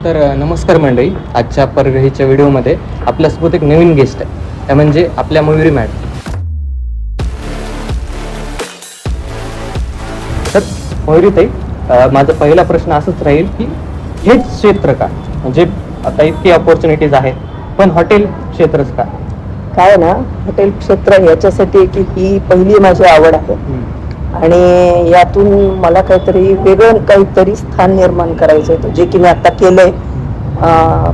तर नमस्कार मंडळी, आजच्या परग्रहीच्या व्हिडिओमध्ये आपल्यासोबत एक नवीन गेस्ट आहे, त्या म्हणजे आपल्या मयुरी मॅडम. तर मयुरीताई, माझा पहिला प्रश्न असाच राहील की हेच क्षेत्र का, म्हणजे आता इतकी अपॉर्च्युनिटीज आहेत पण हॉटेल क्षेत्रच का? काय ना, हॉटेल क्षेत्र याच्यासाठी की ही पहिली माझी आवड आहे आणि यातून मला काहीतरी वेगळं काहीतरी स्थान निर्माण करायचं होतं, जे की मी आता केलंय.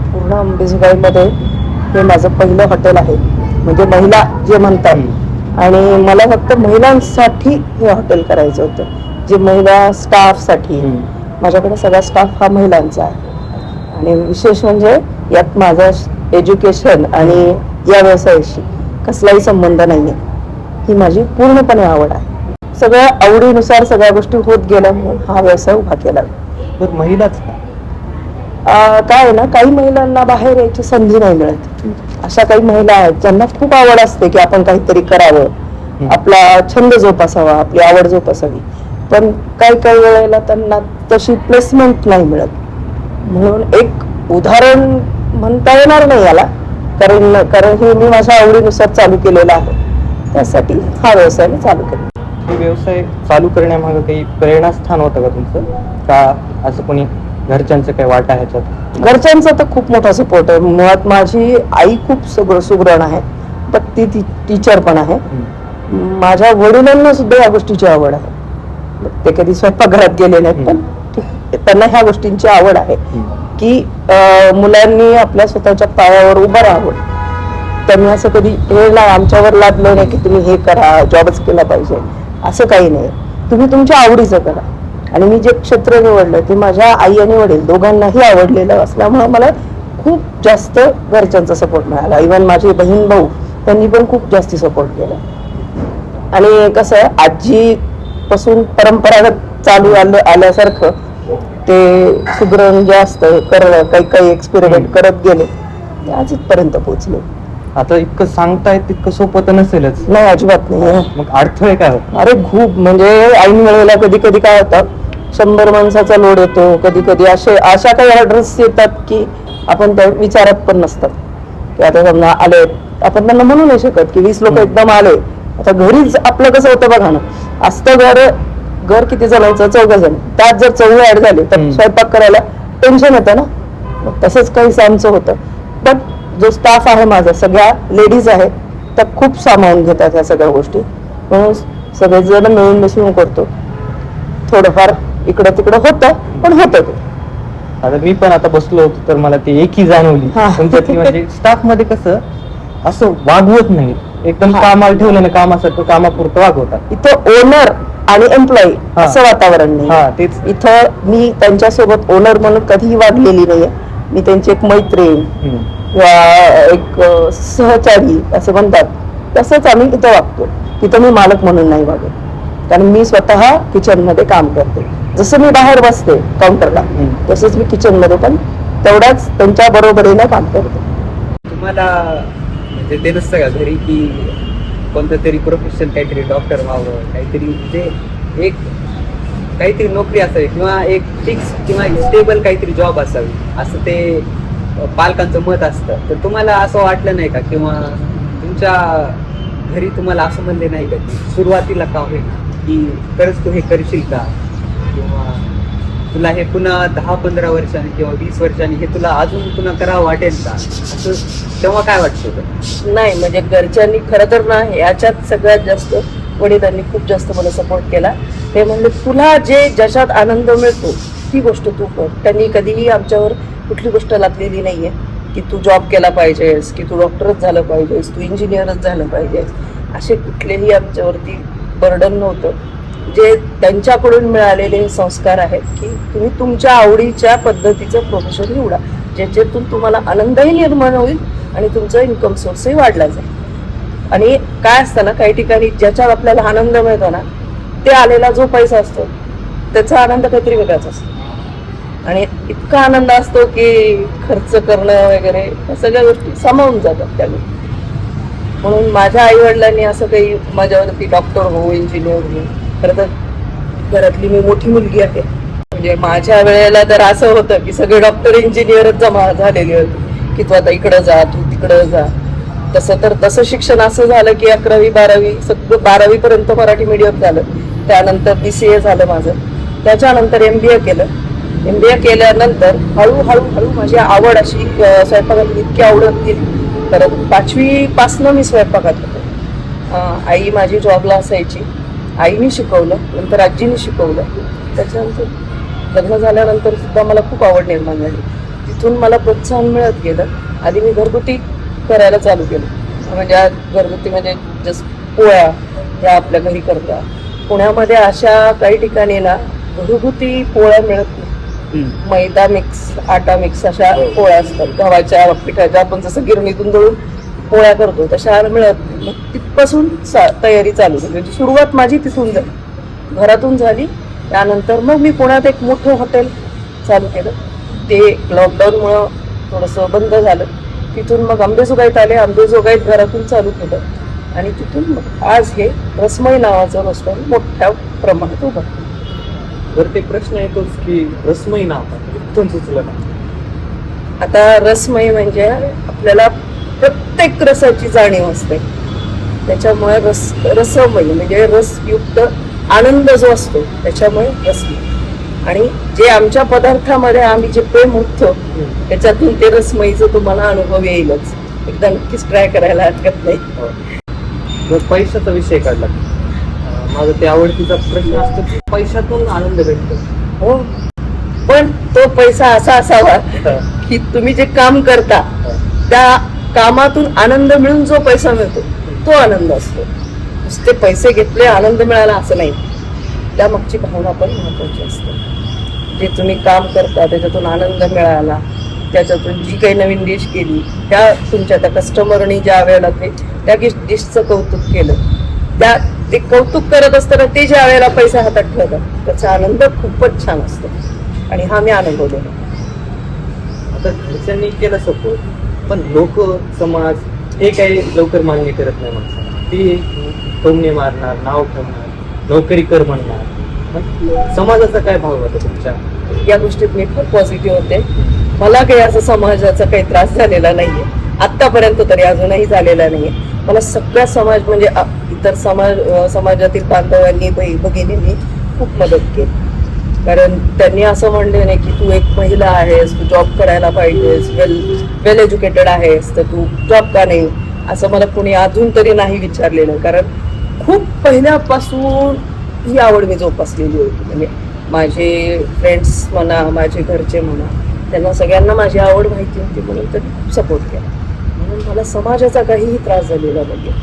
पूर्ण अंबेजोगाईमध्ये हे माझं पहिलं हॉटेल आहे, म्हणजे महिला जे म्हणतात, आणि मला फक्त महिलांसाठी हे हॉटेल करायचं होतं, जे महिला स्टाफसाठी. माझ्याकडे सगळा स्टाफ हा महिलांचा आहे आणि विशेष म्हणजे यात माझं एज्युकेशन आणि या व्यवसायाशी कसलाही संबंध नाहीये. ही माझी पूर्णपणे आवड आहे. सगळ्या आवडीनुसार सगळ्या गोष्टी होत गेल्या म्हणून हा व्यवसाय उभा केला. तर महिलाच का? काय आहे ना, काही महिलांना बाहेर यायची संधी नाही मिळत. अशा काही महिला आहेत ज्यांना खूप आवड असते की आपण काहीतरी करावं, आपला छंद जोपासावा, आपली आवड जोपासावी, पण काही काही वेळेला त्यांना तशी प्लेसमेंट नाही मिळत. म्हणून एक उदाहरण म्हणता येणार नाही याला, कारण हे मी माझ्या आवडीनुसार चालू केलेलं आहे, त्यासाठी हा व्यवसाय मी चालू केला. हे व्यवसाय चालू करण्यामागे काही प्रेरणास्थान होतं का तुमचं, का असं कोणी घरच्यांचं काही वाटा ह्याच्यात? घरच्यांचा तर खूप मोठा सपोर्ट आहे. मुळात माझी आई खूप सुगरण आहे, पण ती टीचर पण आहे. माझ्या वडिलांना सुद्धा या गोष्टीची आवड आहे. ते कधी स्वयंपाकघरात गेले नाहीत, पण त्यांना ह्या गोष्टींची आवड आहे की मुलांनी आपल्या स्वतःच्या पायावर उभं राहावं. त्यांनी असं कधी हे नाही आमच्यावर लादलं नाही की तुम्ही हे करा, जॉबच केला पाहिजे, असं काही नाही. तुम्ही तुमच्या आवडीचं करा. आणि मी जे क्षेत्र निवडलं ते माझ्या आई आणि वडील दोघांनाही आवडलेलं असल्यामुळे मला खूप जास्त घरच्यांचा सपोर्ट मिळाला. इव्हन माझी बहीण भाऊ त्यांनी पण खूप जास्ती सपोर्ट केला. आणि कसं आहे, आजी पासून परंपरागत चालू आल्यासारखं ते सुगरण जे असतं काही काही एक्सपेरिमेंट करत गेले, ते आज इथपर्यंत पोहोचले. आता इतकं सांगताय तितकं सोपं तर नसेलच? नाही, अजिबात नाही. मग अडथळे काय होत? अरे खूप, म्हणजे ऐन वेळेला कधी कधी काय होतं, 100 माणसाचा लोड येतो, कधी कधी अशा काही ऑर्डर्स येतात की आपण त्या विचारात पण नसतात की आता समजा आले, आपण त्यांना म्हणू नाही शकत की 20 लोक एकदम आले. आता घरीच आपलं कसं होतं बघा ना, असतं घर किती जणांचं, 14 जण, त्यात जर 14 ऍड झाले तर स्वयंपाक करायला टेन्शन येतं ना. तसंच काहीच आमचं होतं. पण जो स्टाफ आहे माझा, सगळ्या लेडीज आहेत, त्या खूप सामावून घेतात ह्या सगळ्या गोष्टी. म्हणून सगळेजण मिळून मिसळून करतो. थोडंफार इकडं तिकडं होतं, पण होतं ते. आता मी पण आता बसलो होतो तर मला ती एकी जाणवली तुमच्यातली. म्हणजे स्टाफ मध्ये कसं असं वागवत नाही, एकदम कामाला ठेवलं ना कामासाठी कामापुरतं वागवतात. इथं ओनर आणि एम्प्लॉई असं वातावरण नाही. तेच इथं मी त्यांच्यासोबत ओनर म्हणून कधीही वागलेली नाहीये. मी त्यांची एक मैत्रीण किंवा एक सहचारी असं म्हणतात, तसंच आम्ही इथं वागतो. तिथं मी मालक म्हणून नाही वागत, कारण मी स्वतः किचन मध्ये काम करते. जसं मी बाहेर बसते काउंटरला, तसंच मी किचन मध्ये पण तेवढ्याच त्यांच्या बरोबरीने काम करते. तुम्हाला म्हणजे ते नसतं का घरी की कोणतं तरी प्रोफेशन, काहीतरी डॉक्टर व्हावं, काहीतरी म्हणजे एक काहीतरी नोकरी असावी किंवा एक फिक्स किंवा स्टेबल काहीतरी जॉब असावी, असं ते पालकांचं मत असतं. तर तुम्हाला असं वाटलं नाही का, किंवा तुमच्या घरी तुम्हाला असं म्हणले नाही का सुरुवातीला का होईल की खरंच तू हे करशील का, किंवा तुला हे पुन्हा 10-15 वर्षांनी किंवा 20 वर्षांनी हे तुला अजून पुन्हा करावं वाटेल का, असं तेव्हा काय वाटतं होतं? नाही, म्हणजे घरच्यांनी खरं तर ना याच्यात सगळ्यात जास्त वडिलांनी खूप जास्त मला सपोर्ट केला. ते म्हणले तुला ज्याच्यात आनंद मिळतो ती गोष्ट तू कर. त्यांनी कधीही आमच्यावर कुठली गोष्ट लादलेली नाहीये की तू जॉब केला पाहिजेस, की तू डॉक्टरच झालं पाहिजेस, तू इंजिनियरच झालं पाहिजेस. असे कुठलेही आमच्यावरती बर्डन नव्हतं. जे त्यांच्याकडून मिळालेले संस्कार आहेत की तुम्ही तुमच्या आवडीच्या पद्धतीचं प्रोफेशन निवडा, ज्याच्यातून तुम्हाला आनंदही निर्माण होईल आणि तुमचा इन्कम सोर्सही वाढला जाईल. आणि काय असतं ना, काही ठिकाणी ज्याच्यात आपल्याला आनंद मिळतो ना, ते आलेला जो पैसा असतो त्याचा आनंद काहीतरी वेगळाच असतो. आणि इतका आनंद असतो की खर्च करणं वगैरे या सगळ्या गोष्टी सामावून जातात त्याने. म्हणून माझ्या आई वडिलांनी असं काही माझ्यावरती डॉक्टर हो, इंजिनियर हो. खरं तर घरातली मी मोठी मुलगी आहे, म्हणजे माझ्या वेळेला तर असं होतं की सगळे डॉक्टर इंजिनियरच जमा झालेले होते की तू आता इकडं जा, तू तिकडं जा. तसं शिक्षण असं झालं की 11वी 12वी सगळं 12वी पर्यंत मराठी मीडियम झालं. त्यानंतर BCA झालं माझं. त्याच्यानंतर MBA केलं. MBA केल्यानंतर हळूहळू माझी आवड अशी स्वयंपाकात इतकी आवडत गेली. तर 5वी पासनं मी स्वयंपाकात होते. आई माझी जॉबला असायची. आईने शिकवलं, नंतर आजीने शिकवलं. त्याच्यानंतर लग्न झाल्यानंतर सुद्धा मला खूप आवड निर्माण झाली. तिथून मला प्रोत्साहन मिळत गेलं. आधी मी घरगुती करायला चालू केलं. म्हणजे आज घरगुती म्हणजे जस्ट पोळ्या ह्या आपल्या घरी करतात. पुण्यामध्ये अशा काही ठिकाणी ना घरगुती पोळ्या मिळत नाही. मैदा मिक्स, आटा मिक्स अशा पोळ्या असतात. गव्हाच्या पिठाच्या आपण जसं गिरणीतून दळून पोळ्या करतो तशा मिळत नाही. मग तिथपासून तयारी चालू झाली. म्हणजे सुरुवात माझी तिथून झाली, घरातून झाली. त्यानंतर मग मी पुण्यात एक मोठं हॉटेल चालू केलं. ते लॉकडाऊनमुळं थोडंसं बंद झालं. तिथून मग अंबेजोगाईत आले. अंबेजोगाईत घरातून चालू केलं आणि तिथून मग आज हे रसमई नावाचं रेस्टॉरंट मोठ्या प्रमाणात उभं. बरं, ते प्रश्न येतोच की रसमई नाव कुठून सुचलं ना? आता रसमई म्हणजे आपल्याला प्रत्येक रसाची जाणीव असते. त्याच्यामुळे रसमई म्हणजे रसयुक्त आनंद जो असतो त्याच्यामुळे रसमई. आणि जे आमच्या पदार्थामध्ये आम्ही जे प्रेम होतो त्याच्यातून ते रसमईचं तुम्हाला अनुभव येईलच. एकदा नक्कीच ट्राय करायला हरकत नाही. जर पैशाचा विषय काढला, माझा ते आवडतीचा प्रश्न असतो की पैशातून आनंद भेटतो. हो, पण तो पैसा असा असावा की तुम्ही जे काम करता त्या कामातून आनंद मिळून जो पैसा मिळतो तो आनंद असतो. नुसते पैसे घेतले आनंद मिळाला असं नाही. त्यामागची भावना पण महत्वाची असते. जे तुम्ही काम करता त्याच्यातून आनंद मिळाला, त्याच्यातून जी काही नवीन डिश केली त्या तुमच्या त्या कस्टमरनी ज्या वेळेला त्या डिशचं कौतुक केलं, ते कौतुक करत असताना ते ज्या वेळेला पैसा हातात ठेवतात त्याचा आनंद खूपच छान असतो. आणि हा मी अनुभवलेला. आता घरच्यांनी केलं सपोर्ट, पण लोक समाज हे काही लवकर मान्य करत नाही. माणसाला ती टोमणे मारणार, नाव ठेवणार, नोकरी कर म्हणणार. मग समाजाचा काय भाव होता तुमच्या या गोष्टीत? मी खूप पॉझिटिव्ह होते. मला काही असं समाजाचा काही त्रास झालेला नाहीये आतापर्यंत, तरी अजूनही झालेला नाहीये. मला सगळ्या समाज म्हणजे इतर समाजातील बांधवांनी भगिनींनी खूप मदत केली. कारण त्यांनी असं म्हणले नाही की तू एक महिला आहेस, तू जॉब करायला पाहिजेस, वेल एज्युकेटेड आहेस तर तू जॉब का नाही, असं मला कोणी अजून तरी नाही विचारलेलं. कारण खूप पहिल्यापासून ही आवड मी जोपासलेली होती. म्हणजे माझे फ्रेंड्स म्हणा, माझे घरचे म्हणा, त्यांना सगळ्यांना माझी आवड माहिती होती म्हणून त्यांनी खूप सपोर्ट केला. म्हणून मला समाजाचा काहीही त्रास झालेला नाही.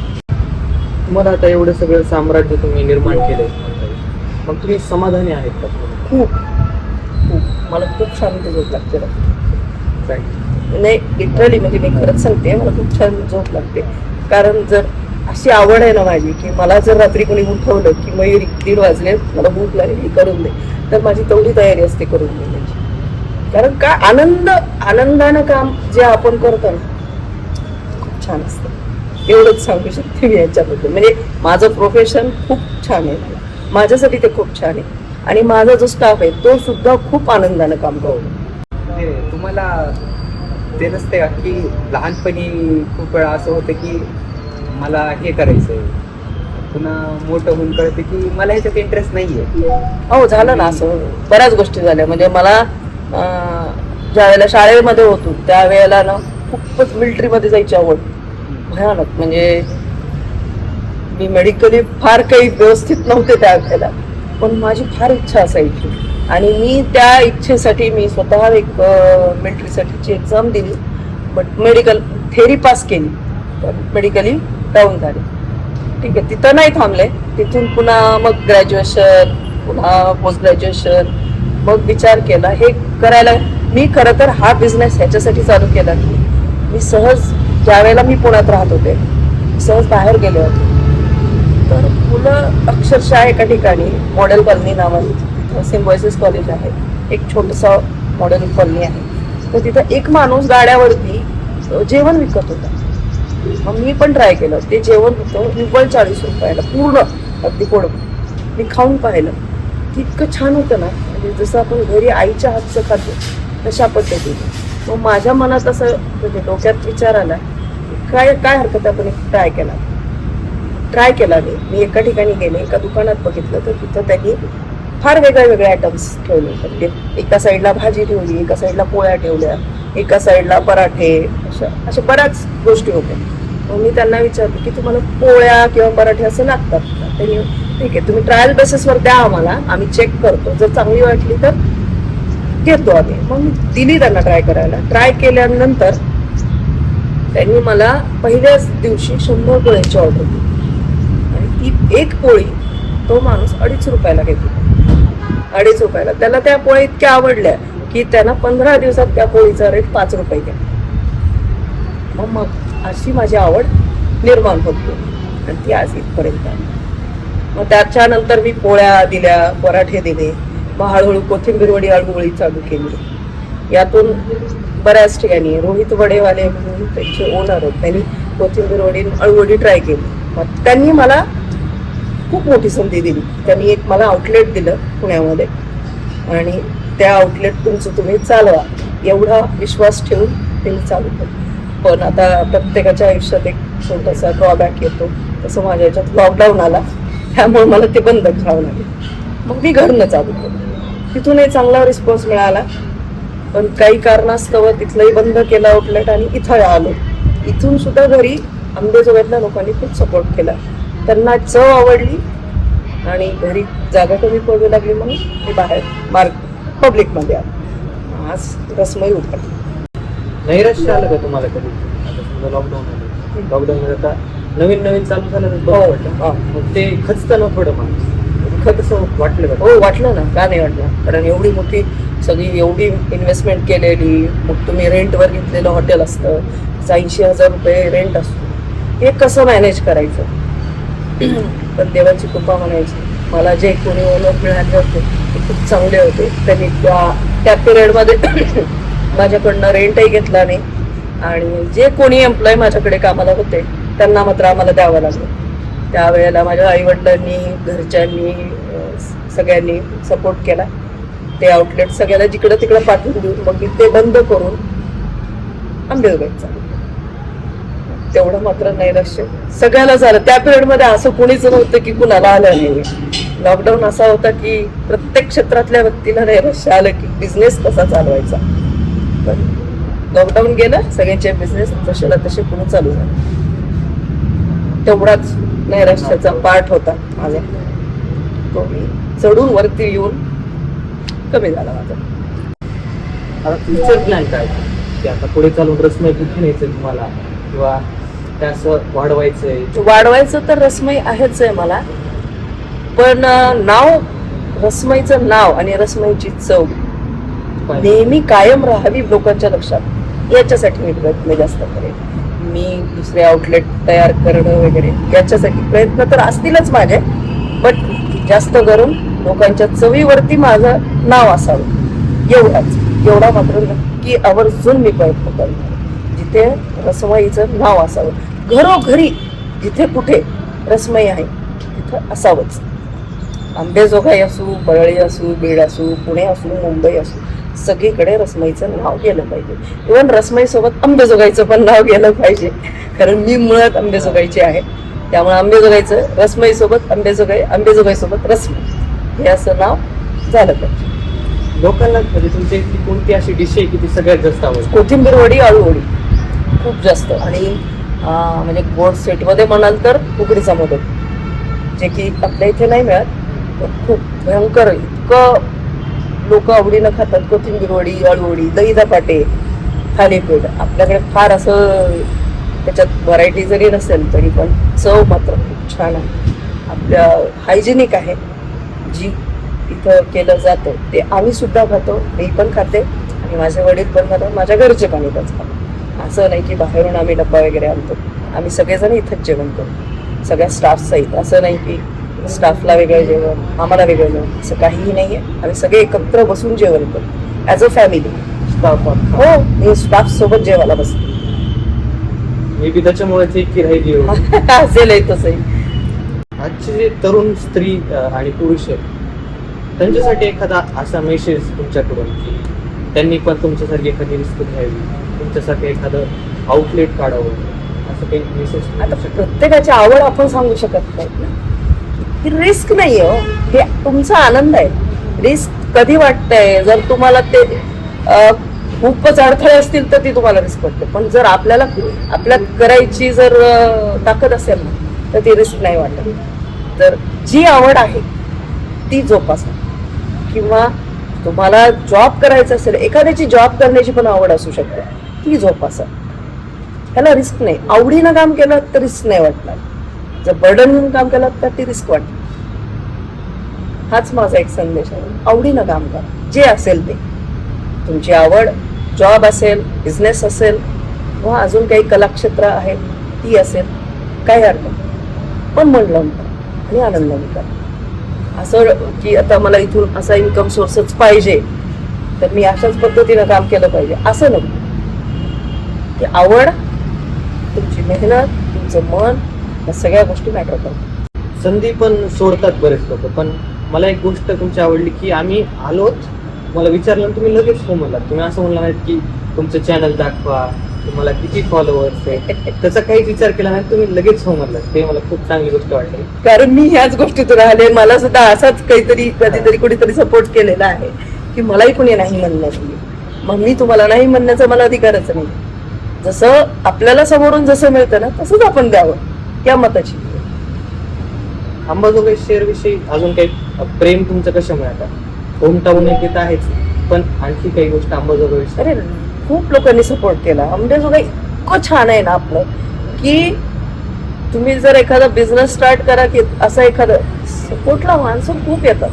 तुम्हाला आता एवढं सगळं साम्राज्य तुम्ही निर्माण केलंय, मग तुम्ही समाधानी आहेत का? खूप खूप मला खूप शांत झोप लागते. नाही, लिटरली म्हणजे मी खरंच सांगते, मला खूप छान झोप लागते. कारण जर अशी आवड आहे ना माझी की मला जर रात्री कोणी उठवलं की मयूर 1:30 वाजले, मला भूक लागली, करून दे, तर माझी तेवढी तयारी असते करून देण्याची. कारण काय आनंदानं काम जे आपण करतो ना खूप छान असतं. एवढंच सांगू शकते मी याच्याबद्दल. म्हणजे माझं प्रोफेशन खूप छान आहे, माझ्यासाठी ते खूप छान आहे. आणि माझा जो स्टाफ आहे तो सुद्धा खूप आनंदानं काम करतो. तुम्हाला ते नसते का की लहानपणी खूप वेळा असं होतं की मला हे करायचंय, पुन्हा मोठं होऊन कळते की मला ह्याच्यात इंटरेस्ट नाहीये? हो, झालं ना असं. बऱ्याच गोष्टी झाल्या. म्हणजे मला ज्या वेळेला शाळेमध्ये होतो त्यावेळेला ना खूपच मिलिटरीमध्ये जायची आवड, भयानक. म्हणजे मी मेडिकली फार काही व्यवस्थित नव्हते त्यावेळेला, पण माझी फार इच्छा असायची. आणि मी त्या इच्छेसाठी मी स्वतः एक मिलिटरीसाठीची एक्झाम दिली. बट मेडिकल थेरी पास केली, पण मेडिकली डाऊन झाले. ठीक आहे, तिथं नाही थांबले. तिथून पुन्हा मग ग्रॅज्युएशन, पुन्हा पोस्ट ग्रॅज्युएशन. मग विचार केला हे करायला. मी खरं तर हा बिझनेस ह्याच्यासाठी चालू केला की मी सहज, ज्या वेळेला मी पुण्यात राहत होते, सहज बाहेर गेले होते. तर मुलं अक्षरशः एका ठिकाणी मॉडेल कॉलनी नावाची सिम्बॉयसिस कॉलेज आहे, एक छोटंसं मॉडेल कॉलनी आहे. तर तिथं एक माणूस गाड्यावरती जेवण विकत होता. मग मी पण ट्राय केलं. ते जेवण होतं निव्वळ 40 रुपयाला, पूर्ण अगदी पोट. मी खाऊन पाहिलं ते इतकं छान होतं ना, म्हणजे जसं आपण घरी आईच्या हातचं खातो तशा पद्धतीने. मग माझ्या मनात असं म्हणजे डोक्यात विचार आला, काय काय हरकत आहे, आपण एक ट्राय केला. मी एका ठिकाणी गेले, एका दुकानात बघितलं तर तिथं त्यांनी फार वेगळे आयटम्स ठेवले. म्हणजे एका साईडला भाजी ठेवली, एका साईडला पोळ्या ठेवल्या, एका साईडला पराठे, अशा बऱ्याच गोष्टी होत्या. मग मी त्यांना विचारलं की तुम्हाला पोळ्या किंवा पराठे असं लागतात का? त्यांनी ठीक आहे, तुम्ही ट्रायल बेसिसवर द्या आम्हाला, आम्ही चेक करतो, जर चांगली वाटली तर घेतो आम्ही. मग मी दिली त्यांना ट्राय करायला. ट्राय केल्यानंतर त्यांनी मला पहिल्याच दिवशी 100 पोळ्यांची ऑर्डर दिली आणि ती एक पोळी तो माणूस 2.5 रुपयाला घेतो. 2.5 रुपयाला. त्याला त्या पोळ्या इतक्या आवडल्या की त्यानं 15 दिवसात त्या पोळीचा रेट 5 रुपये केला. मग अशी माझी आवड निर्माण होती आणि ती आज इथपर्यंत आली. मग त्याच्यानंतर मी पोळ्या दिल्या, पराठे दिले, मग हळूहळू कोथिंबीर वडी आळूवडी चालू केली. यातून बऱ्याच ठिकाणी रोहित वडेवाले म्हणून त्यांचे ओनर होते, त्यांनी कोथिंबीर वडी आळूवडी ट्राय केली. मग त्यांनी मला खूप मोठी संधी दिली. त्यांनी एक मला आउटलेट दिलं पुण्यामध्ये आणि त्या आउटलेट तुमचं तुम्ही चालवा एवढा विश्वास ठेवून ते मी चालू केलं. पण आता प्रत्येकाच्या आयुष्यात एक छोटासा ड्रॉबॅक येतो, तसं माझ्या याच्यात लॉकडाऊन आला, त्यामुळे मला ते बंद करावं लागेल. मग मी घरनं चालू केलं. तिथूनही चांगला रिस्पॉन्स मिळाला, पण काही कारणास्तव तिथलंही बंद केलं आउटलेट आणि इथं आलो. इथून सुद्धा घरी अंबेजोगाईतल्या लोकांनी खूप सपोर्ट केला, त्यांना चव आवडली आणि घरी जागा कमी पडू लागली म्हणून मी बाहेर पब्लिकमध्ये आलो. आज रसमई उघडली. नैराश्य आलं का तुम्हाला कधी? आता समजा लॉकडाऊन मध्ये आता नवीन चालू झालं तर बरं वाटलं. मग ते खचतं ना थोडं माणूस, खत असं वाटलं का? हो वाटलं ना, का नाही वाटलं? कारण एवढी मोठी सगळी एवढी इन्व्हेस्टमेंट केलेली, मग तुम्ही रेंटवर घेतलेलं हॉटेल असतं, 80,000 रुपये रेंट असतो, हे कसं मॅनेज करायचं? पण देवाची कृपा म्हणायची, मला जे कोणी ओनर मिळाले होते ते खूप चांगले होते. त्यांनी त्या पिरियडमध्ये माझ्याकडनं रेंटही घेतला नाही आणि जे कोणी एम्प्लॉय माझ्याकडे कामाला होते त्यांना मात्र आम्हाला द्यावं लागलं. त्यावेळेला माझ्या आईवडिलांनी, घरच्यांनी, सगळ्यांनी सपोर्ट केला. ते आउटलेट सगळ्याला जिकडं तिकडं पाठवून देऊन मग मी ते बंद करून अंबेजोगाईत चालू. तेवढं मात्र नैराश्य सगळ्याला झालं. त्या पिरियडमध्ये असं कोणीच नव्हतं की कुणाला आलं नाही. लॉकडाऊन असा होता की प्रत्येक क्षेत्रातल्या व्यक्तीला नैराश्य आलं की बिझनेस कसा चालवायचा. पण लॉकडाऊन गेलं, सगळ्यांचे बिझनेस जसेला तसे पुन्हा चालू झाले. तेवढाच नैराश्याचा पार्ट होता माझा, तो मी चढून वरती येऊन कमी झाला माझा. आता फ्युचर प्लॅन काय की आता पुढे चालून रसमई कुठे न्यायचं तुम्हाला, किंवा ते असं वाढवायचं तर रसमई आहेच आहे मला, पण रसमईचं नाव आणि रसमईची चव नेहमी कायम राहावी लोकांच्या लक्षात, याच्यासाठी मी प्रयत्न जास्त करेन. मी दुसरे आउटलेट तयार करणं वगैरे याच्यासाठी प्रयत्न तर असतीलच माझे, बट जास्त करून लोकांच्या चवीवरती माझं नाव असावं एवढा मात्र नक्की आवर्जून मी प्रयत्न करणार. जिथे रसमईचं नाव असावं, घरोघरी जिथे कुठे रसमई आहे तिथं असावंच. अंबेजोगाई असू, परळी असू, बीड असू, पुणे असू, मुंबई असू, सगळीकडे रसमईचं नाव गेलं पाहिजे. इव्हन रसमई सोबत अंबेजोगाईचं पण नाव गेलं पाहिजे, कारण मी मुळात अंबेजोगाईचे आहे. त्यामुळे अंबेजोगाईचं रसमई सोबत अंबेजोगाई सोबत रसमई हे असं नाव झालं पाहिजे. लोकांना म्हणजे तुमच्या इथली कोणती अशी डिश आहे की ती सगळ्यात जास्त आवडते? कोथिंबीर वडी, आळूवडी खूप जास्त. आणि म्हणजे गोड सेटमध्ये म्हणाल तर उकडीचा मोदक, जे की आपल्या इथे नाही मिळत, पण खूप भयंकर इतकं लोक आवडीनं खातात. कोथिंबीर वडी, आळूवडी, दही धपाटे, थालीपीठ. आपल्याकडे फार असं त्याच्यात व्हरायटी जरी नसेल तरी पण चव मात्र खूप छान आहे. आपल्या हायजेनिक आहे, जी इथं केलं जातं ते आम्ही सुद्धा खातो. मी पण खाते आणि माझे वडील पण खातात, माझ्या घरचे पण इथंच खातात. असं नाही की बाहेरून आम्ही डब्बा वगैरे आणतो. आम्ही सगळेजण इथंच जेवण करतो, सगळ्या स्टाफ सहित. असं नाही की स्टाफला वेगळं जेवण, आम्हाला वेगळं जेवण, असं काहीही नाही आहे. आम्ही सगळे एकत्र बसून जेवण करतो ॲज अ फॅमिली. स्टाफ हो, मी स्टाफ सोबत जेवायला बसते. मी बी त्याच्यामुळेच एक की राहिली असेल तसंही. आजचे जे तरुण स्त्री आणि पुरुष आहेत त्यांच्यासाठी एखादा असा मेसेज तुमच्याकडून की त्यांनी पण तुमच्यासारखी एखादी रिस्क घ्यावी, तुमच्यासाठी एखादं आउटलेट काढावं, असं काही मेसेज? आता प्रत्येकाची आवड आपण सांगू शकत नाही ना. ही रिस्क नाहीये हो, हे तुमचा आनंद आहे. रिस्क कधी वाटतंय जर तुम्हाला ते खूपच अडथळे असतील तर ती तुम्हाला रिस्क वाटते. पण जर आपल्यात करायची जर ताकद असेल ना तर ती रिस्क नाही वाटत. तर जी आवड आहे ती जोपासा. किंवा तुम्हाला जॉब करायचा असेल, एखाद्याची जॉब करण्याची पण आवड असू शकते, ती जोपासा. त्याला रिस्क नाही. आवडीनं काम केलं तर रिस्क नाही वाटणार. जर बर्डन घेऊन काम केलं तर ती रिस्क वाटते. हाच माझा एक संदेश आहे. आवडीनं काम करा, जे असेल ते. तुमची आवड, जॉब असेल, बिझनेस असेल किंवा अजून काही कलाक्षेत्र आहे ती असेल, काही हरकत नाही. पण मन लावून करा आणि आनंदाने करा. असं की आता मला इथून असा इन्कम सोर्सच पाहिजे तर मी अशाच पद्धतीनं काम केलं पाहिजे असं नको. ती आवड, तुमची मेहनत, तुमचं मन, या सगळ्या गोष्टी मॅटर करतात. संधी पण सोडतात बरेच लोक. पण मला एक गोष्ट तुमची आवडली की आम्ही आलोत, मला विचारलं तुम्ही लगेच हो म्हणलात. तुम्ही असं म्हणला नाहीत की तुमचं चॅनल दाखवा, तुम्हाला किती फॉलोअर्स आहे, त्याचा काहीच विचार केला नाही, तुम्ही लगेच हो म्हणलात. ते मला खूप चांगली गोष्ट वाटली. कारण मी ह्याच गोष्टीतून आले. मला सुद्धा असाच काहीतरी कधीतरी कुणीतरी सपोर्ट केलेला आहे की मलाही कुणी नाही म्हणणार नाही. मग मी तुम्हाला नाही म्हणण्याचा मला अधिकारच नाही. जसं आपल्याला समोरून जसं मिळतं ना तसंच आपण द्यावं, या मताची. अंबाजोगाई शहर विषयी अजून काही प्रेम तुमचं कशामुळे? आता होम टाऊन एक तर आहेच, पण आणखी काही गोष्ट अंबाजोगाई विषयी? अरे खूप लोकांनी सपोर्ट केला. अंबाजोगाई इतकं छान आहे ना आपलं की तुम्ही जर एखादा बिझनेस स्टार्ट करा की असं एखादं सपोर्टला माणसं खूप येतात.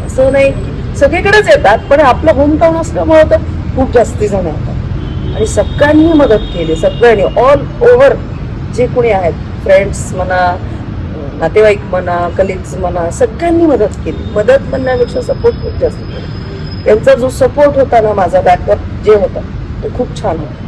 असं नाही सगळीकडेच येतात, पण आपलं होम टाऊन असल्यामुळे तर खूप जास्ती जण येतात. आणि सगळ्यांनी मदत केली, सगळ्यांनी ऑल ओव्हर जे कोणी आहेत, फ्रेंड्स म्हणा, नातेवाईक म्हणा, कलिग्स म्हणा, सगळ्यांनी मदत केली. मदत म्हणण्यापेक्षा सपोर्ट खूप जास्त केला. त्यांचा जो सपोर्ट होता ना, माझा बॅकअप जे होता तो खूप छान होता.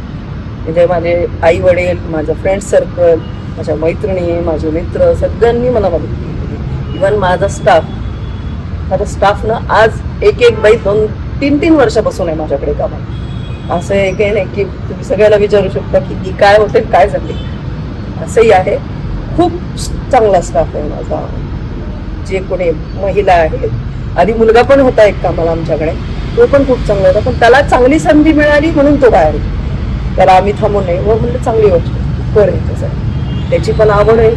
म्हणजे माझे आई वडील, माझं फ्रेंड सर्कल, माझ्या मैत्रिणी, माझे मित्र, सगळ्यांनी मला मदत केली. इव्हन माझा स्टाफ ना आज एक बाई 2-3 वर्षापासून आहे माझ्याकडे कामाला. असं एक नाही की तुम्ही सगळ्याला विचारू शकता की काय होते काय झाले, असंही आहे. खूप चांगला स्टाफ आहे माझा. जे कोणी महिला आहेत, आधी मुलगा पण होता एक कामाला आमच्याकडे, तो पण खूप चांगला होता. पण त्याला चांगली संधी मिळाली म्हणून तो बाहेर. त्याला आम्ही थांबू नये व म्हणलं चांगली गोष्ट बरं आहे त्यासाठी. त्याची पण आवड आहे,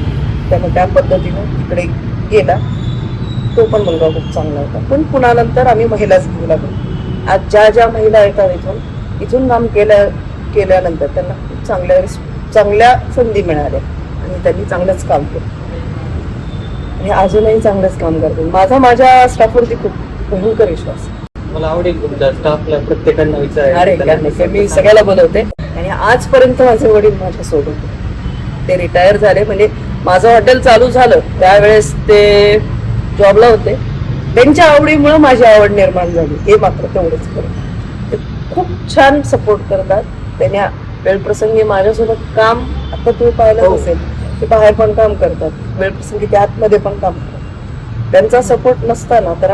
त्यानं त्या पद्धतीनं तिकडे गेला. तो पण मुलगा खूप चांगला होता. पण पुण्यानंतर आम्ही महिलाच घेऊ लागलो. आज ज्या महिला येतात इथून काम केल्यानंतर त्यांना खूप चांगल्या संधी मिळाल्या आणि त्यांनी चांगलंच काम केलं आणि अजूनही चांगलंच काम करतो. माझ्या स्टाफवरती खूप भयंकर विश्वास. मला आवडेल तुमच्या स्टाफला प्रत्येकांना अरे विचारायला. मी सगळ्याला बोलवते. आणि आजपर्यंत माझे वडील माझ्यासोबत होते. ते रिटायर झाले, म्हणजे माझं हॉटेल चालू झालं त्यावेळेस ते जॉबला होते. त्यांच्या आवडीमुळे माझी आवड निर्माण झाली, हे मात्र तेवढंच करत. ते खूप छान सपोर्ट करतात. त्यांनी वेळप्रसंगी माझ्यासोबत काम, आता तुम्ही पाहिलं असेल ते बाहेर पण काम करतात, वेळप्रसंगी ते आतमध्ये पण काम करतात. त्यांचा सपोर्ट नसताना तर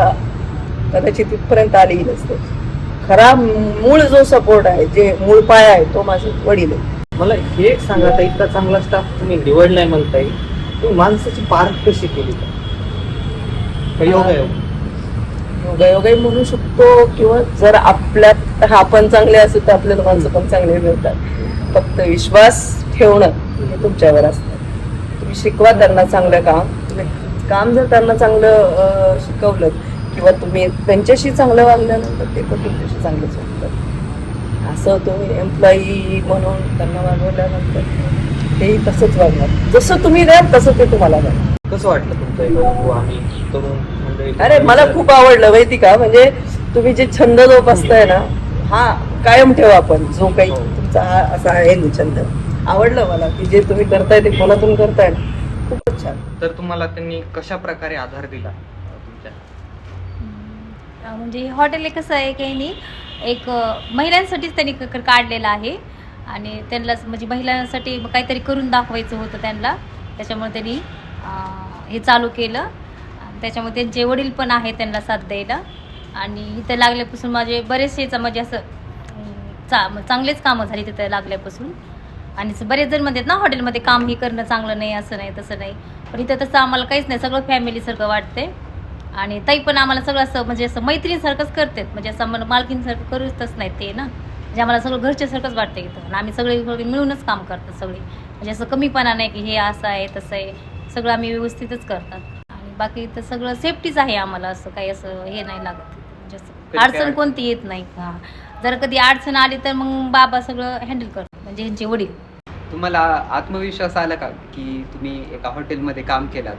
कदाचित इथपर्यंत आलीही नसते. खरा मूळ जो सपोर्ट आहे, जे मूळ पाया आहे, तो माझे वडील आहे. मला हे एक सांगा, आता इतका चांगला स्टाफ तुम्ही निवडलाय म्हणता येईल, तुम्ही माणसाची पारख कशी केली? योगायोगाही म्हणू शकतो, किंवा जर आपल्यात आपण चांगले असू तर आपल्याला माणसं पण चांगले मिळतात. फक्त विश्वास ठेवणं हे तुमच्यावर असतं. तुम्ही शिकवा त्यांना चांगलं काम जर त्यांना चांगलं शिकवलं किंवा तुम्ही त्यांच्याशी चांगलं वागल्यानंतर ते पण तुमच्याशी चांगलंच वागतात. असं तुम्ही एम्प्लॉई म्हणून त्यांना वागवल्यानंतर तेही तसंच वागणार. जसं तुम्ही द्याल तसं ते तुम्हाला द्या. कसं वाटलं तुमचा अनुभव? आम्ही तरुण मंडळी, अरे मला खूप आवडलं माहिती का. म्हणजे तुम्ही जे छंद जोपासताय ना, हा कायम ठेवा. आपण जो काही तुमचा हा असा आहे ना छंद, आवडलं मला की जे तुम्ही करताय ते मनातून करताय ना, खूपच छान. तर तुम्हाला त्यांनी कशा प्रकारे आधार दिला तुमच्या? म्हणजे हॉटेल एक कसं आहे की एक महिलांसाठीच त्यांनी काढलेलं आहे आणि त्यांना म्हणजे महिलांसाठी काहीतरी करून दाखवायचं होतं त्यांना, त्याच्यामुळे त्यांनी हे चालू केलं. त्याच्यामुळे त्यांचे वडील पण आहे त्यांना साथ द्यायला. आणि इथं लागल्यापासून माझे बरेचसे म्हणजे असं चांगलेच कामं झाली तिथं लागल्यापासून. आणि बरेच जण म्हणतात ना हॉटेलमध्ये काम ही करणं चांगलं नाही, असं नाही तसं नाही, पण इथं तसं आम्हाला काहीच नाही, सगळं फॅमिलीसारखं वाटते. आणि ताई पण आम्हाला सगळं असं म्हणजे असं मैत्रिणीसारखंच करतात, म्हणजे असं आम्हाला मालकीनसारखं करूच नाही ते ना, म्हणजे आम्हाला सगळं घरच्यासारखंच वाटतं इथं. आणि आम्ही सगळे मिळूनच काम करतात सगळे, म्हणजे असं कमीपणा नाही की हे असं आहे तसं आहे, सगळं आम्ही व्यवस्थितच करतात. आणि बाकी इथं सगळं सेफ्टीच आहे आम्हाला, असं काही असं हे नाही लागत, म्हणजे असं अडचण कोणती येत नाही. हां, जर कधी अडचण आली तर मग बाबा सगळं हँडल करतात, म्हणजे ह्यांचे वडील. तुम्हाला आत्मविश्वास आला का की तुम्ही एका हॉटेलमध्ये काम केलात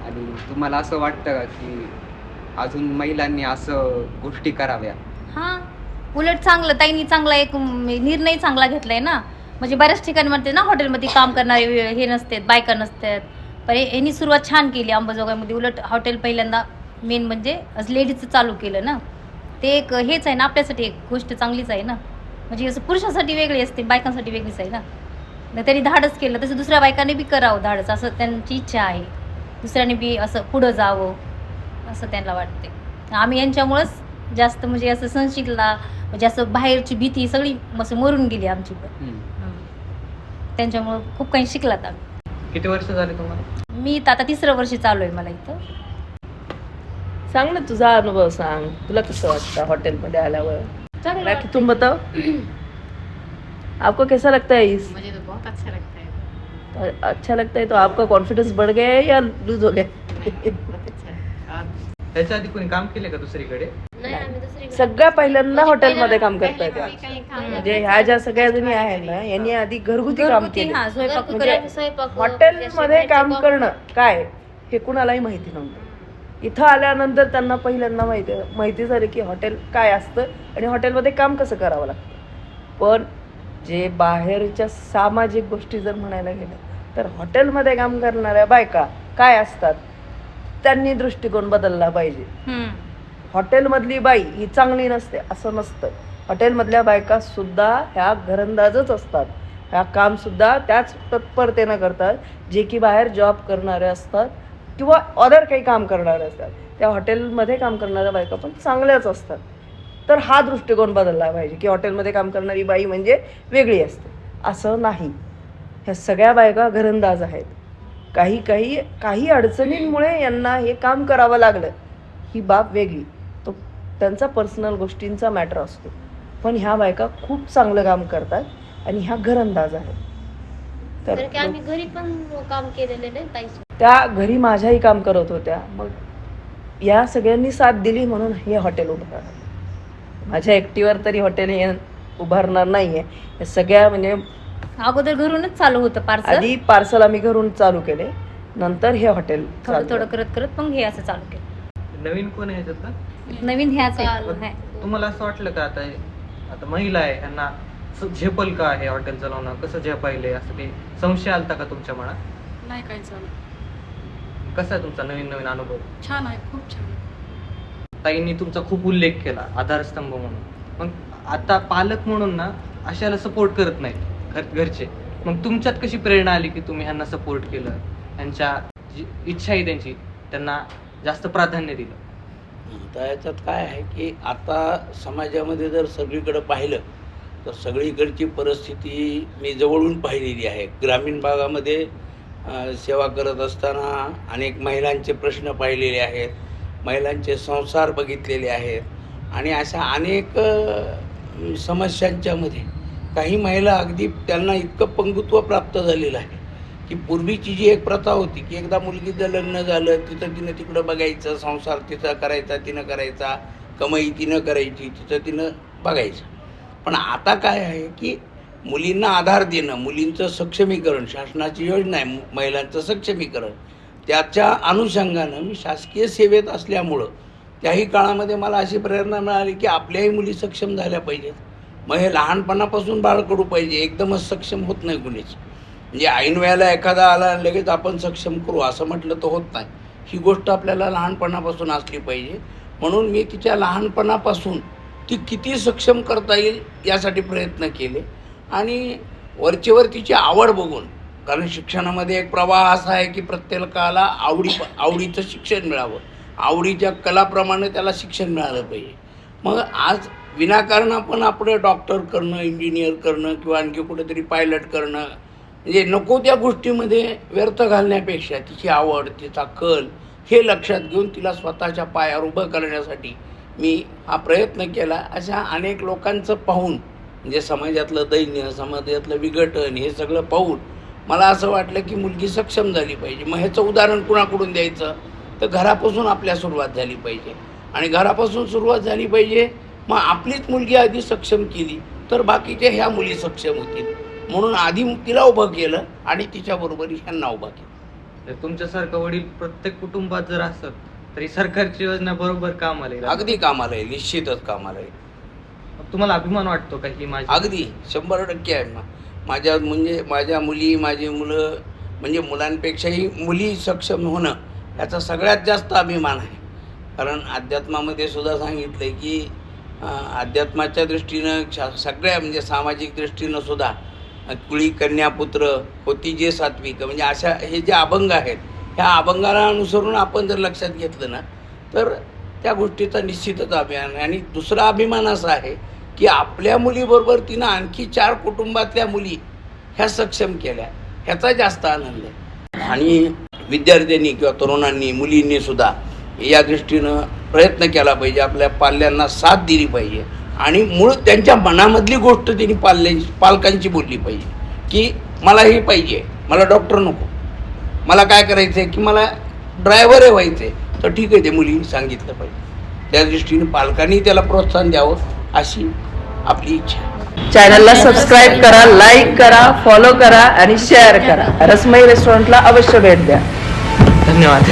आणि तुम्हाला असं वाटतं का की अजून महिलांनी असं गोष्टी कराव्या? हां, उलट चांगलं, ताईंनी चांगला एक निर्णय चांगला घेतलाय ना. म्हणजे बऱ्याच ठिकाणी म्हणते ना हॉटेलमध्ये काम करणारे हे नसतात, बायका नसतात, पण यांनी सुरुवात छान केली अंबाजोगाईमध्ये. उलट हॉटेल पहिल्यांदा मेन म्हणजे लेडीजचं चालू केलं ना, ते एक हेच आहे ना आपल्यासाठी, एक गोष्ट चांगलीच आहे ना. म्हणजे असं पुरुषांसाठी वेगळी असते, बायकांसाठी वेगळीच आहे ना. त्यांनी धाडस केलं, तसं दुसऱ्या बायकांनी बी करावं धाडस, असं त्यांची इच्छा आहे. दुसऱ्याने बी असं पुढं जावं असं त्यांना वाटते. आम्ही यांच्यामुळंच जास्त म्हणजे असं संशिकला, म्हणजे असं बाहेरची भीती सगळी असं मरून गेली आमची पण. त्यांच्यामुळं खूप काही शिकलात आम्ही. किती वर्ष झाले तुम्हाला? मी तर आता 3रं वर्ष चालू आहे मला इथं. सांग ना तुझा अनुभव, सांग तुला कसं वाटतं हॉटेलमध्ये आल्यावर. चांगलं कि तुम बताओ, आपको कैसा लगता है इस? मुझे तो बहुत अच्छा लगता है। अच्छा लगता है तो आपका कॉन्फिडेंस बढ़ गया है या लूज हो गया? बहुत अच्छा है। त्याच्या आधी कोणी काम केले का दुसरीकडे? नाही, आम्ही दुसरीकडे सगळ्या पहिल्यांदा हॉटेलमध्ये काम करताय पहिले त्या. मी काही काम नाही म्हणजे ह्या ज्या सगळ्या जणी आहेत ना, यांनी आधी घरगुती काम घरगुती, केलं. हां, स्वयंपाक घरगुती वगैरे. आम्ही स्वयंपाक हॉटेलमध्ये काम करणं काय हे कुणालाही माहिती नव्हतं. इथं आल्यानंतर त्यांना पहिल्यांदा माहिती झाली की हॉटेल काय असतं आणि हॉटेलमध्ये काम कसं करावं लागतं. पण जे बाहेरच्या सामाजिक गोष्टी जर म्हणायला गेलं तर हॉटेलमध्ये काम करणाऱ्या बायका काय असतात, त्यांनी दृष्टिकोन बदलला पाहिजे. हॉटेलमधली बाई ही चांगली नसते असं नसतं. हॉटेलमधल्या बायका सुद्धा ह्या घरंदाजच असतात. ह्या काम सुद्धा त्याच तत्परतेनं करतात जे की बाहेर जॉब करणारे असतात किंवा अदर काही काम करणारे असतात. त्या हॉटेलमध्ये काम करणाऱ्या बायका पण चांगल्याच असतात. तर हा दृष्टिकोन बदलला पाहिजे की हॉटेलमध्ये काम करणारी बाई म्हणजे वेगळी असते, असं नाही. ह्या सगळ्या बायका घरंदाज आहेत. काही अडचणींमुळे यांना हे काम करावं लागलं, ही बाब वेगळी, तो त्यांचा पर्सनल गोष्टींचा मॅटर असतो. पण ह्या बायका खूप चांगलं काम करतात आणि ह्या घरंदाज आहेत. तर कारण की आम्ही घरी पण काम केलेलं नाही ताईसोबत. त्या घरी माझ्याही काम करत होत्या. मग या सगळ्यांनी साथ दिली म्हणून हे हॉटेल उभारलं. माझ्या एकटीवर तरी हॉटेल हे उभारणार नाहीये. हे सगळ्या म्हणजे अगोदर घरूनच चालू होतं पार्सल, आधी पार्सल आम्ही घरून चालू केले, नंतर हे हॉटेल थोडं थोडं करत करत मग हे असं चालू केलं. नवीन कोण आहे त्यातला? नवीन ह्याच काल. आहे. तुम्हाला असं वाटलं का आता महिला आहे यांना झेपल का हे हॉटेल चालवणं, कसं झेपायले, असं काही संशय आलता का तुमच्या मनात? नाही काही चालू. कसा आहे तुमचा नवीन अनुभव? छान आहे, खूप छान. ताईंनी तुमचा खूप उल्लेख केला आधारस्तंभ म्हणून. मग आता पालक म्हणून ना अशाला सपोर्ट करत नाहीत घरचे. मग तुमच्यात कशी प्रेरणा आली की तुम्ही ह्यांना सपोर्ट केलं, त्यांच्या जी इच्छा आहे त्यांची त्यांना जास्त प्राधान्य दिलं? आता याच्यात काय आहे की आता समाजामध्ये जर सगळीकडे पाहिलं तर सगळीकडची परिस्थिती मी जवळून पाहिलेली आहे. ग्रामीण भागामध्ये सेवा करत असताना अनेक महिलांचे प्रश्न पाहिलेले आहेत, महिलांचे संसार बघितलेले आहेत आणि अशा अनेक समस्यांच्यामध्ये काही महिला अगदी त्यांना इतकं पंगुत्व प्राप्त झालेलं आहे की पूर्वीची जी एक प्रथा होती की एकदा मुलगीचं लग्न झालं तिनं तिकडं बघायचं, संसार तिचा करायचा, तिनं करायचा, कमाई तिनं करायची, तिनं बघायचं. पण आता काय आहे की मुलींना आधार देणं, मुलींचं सक्षमीकरण, शासनाची योजना आहे महिलांचं सक्षमीकरण, त्याच्या अनुषंगानं मी शासकीय सेवेत असल्यामुळं त्याही काळामध्ये मला अशी प्रेरणा मिळाली की आपल्याही मुली सक्षम झाल्या पाहिजेत. मग हे लहानपणापासून बाळकडू पाहिजे, एकदमच सक्षम होत नाही कुणीच. म्हणजे ऐन वेळेला एखादा आला लगेच आपण सक्षम करू असं म्हटलं तर होत नाही. ही गोष्ट आपल्याला लहानपणापासून असली पाहिजे. म्हणून मी तिच्या लहानपणापासून ती किती सक्षम करता येईल यासाठी प्रयत्न केले आणि वरचेवर तिची आवड बघून कारण शिक्षणामध्ये एक प्रवाह असा आहे की प्रत्येकाला आवडीचं शिक्षण मिळावं, आवडीच्या कलाप्रमाणे त्याला शिक्षण मिळालं पाहिजे. मग आज विनाकारण आपण आपलं डॉक्टर करणं, इंजिनियर करणं किंवा आणखी कुठेतरी पायलट करणं, म्हणजे नको त्या गोष्टीमध्ये व्यर्थ घालण्यापेक्षा तिची आवड, तिचा कल हे लक्षात घेऊन तिला स्वतःच्या पायावर उभं करण्यासाठी मी हा प्रयत्न केला. अशा अनेक लोकांचं पाहून, म्हणजे समाजातलं दैन्य, समाजातलं विघटन हे सगळं पाहून मला असं वाटलं की मुलगी सक्षम झाली पाहिजे. मग ह्याचं उदाहरण कुणाकडून द्यायचं, तर घरापासून आपल्या सुरुवात झाली पाहिजे. आणि घरापासून सुरुवात झाली पाहिजे, मग आपलीच मुलगी आधी सक्षम केली तर बाकीच्या ह्या मुली सक्षम होतील. म्हणून आधी तिला उभं केलं आणि तिच्याबरोबर ह्यांना उभं केलं. तुमच्यासारखं वडील प्रत्येक कुटुंबात जर असत तरी सरकारची योजना बरोबर कामाला येईल. अगदी कामाला येईल, निश्चितच कामाला येईल. तुम्हाला अभिमान वाटतो का की माझी अगदी 100% आहे. माझ्या मुली, माझी मुलं, म्हणजे मुलांपेक्षाही मुली सक्षम होणं याचा सगळ्यात जास्त अभिमान आहे. कारण अध्यात्मामध्ये सुद्धा सांगितलं आहे की अध्यात्माच्या दृष्टीनं सगळ्या म्हणजे सामाजिक दृष्टीनं सुद्धा कुळी, कन्या, पुत्र होती जे सात्विक, म्हणजे अशा हे जे अभंग आहेत ह्या अभंगाला अनुसरून आपण जर लक्षात घेतलं ना तर त्या गोष्टीचा निश्चितच अभिमान आहे. आणि दुसरा अभिमान असा आहे की आपल्या मुलीबरोबर तिनं आणखी 4 कुटुंबातल्या मुली ह्या सक्षम केल्या, ह्याचा जास्त आनंद आहे. आणि विद्यार्थ्यांनी किंवा तरुणांनी, मुलींनी सुद्धा या दृष्टीनं प्रयत्न केला पाहिजे, आपल्या पाल्यांना साथ दिली पाहिजे आणि मूळ त्यांच्या मनामधली गोष्ट त्यांनी पालकांची बोलली पाहिजे की मला हे पाहिजे, मला डॉक्टर नको, मला काय करायचं आहे की मला ड्रायव्हर व्हायचं आहे, तर ठीक आहे, ते मुलींनी सांगितलं पाहिजे. त्या दृष्टीने पालकांनी त्याला प्रोत्साहन द्यावं अशी आपली इच्छा आहे. चॅनलला सबस्क्राईब करा, लाईक करा, फॉलो करा आणि शेअर करा. रसमई रेस्टॉरंटला अवश्य भेट द्या. धन्यवाद.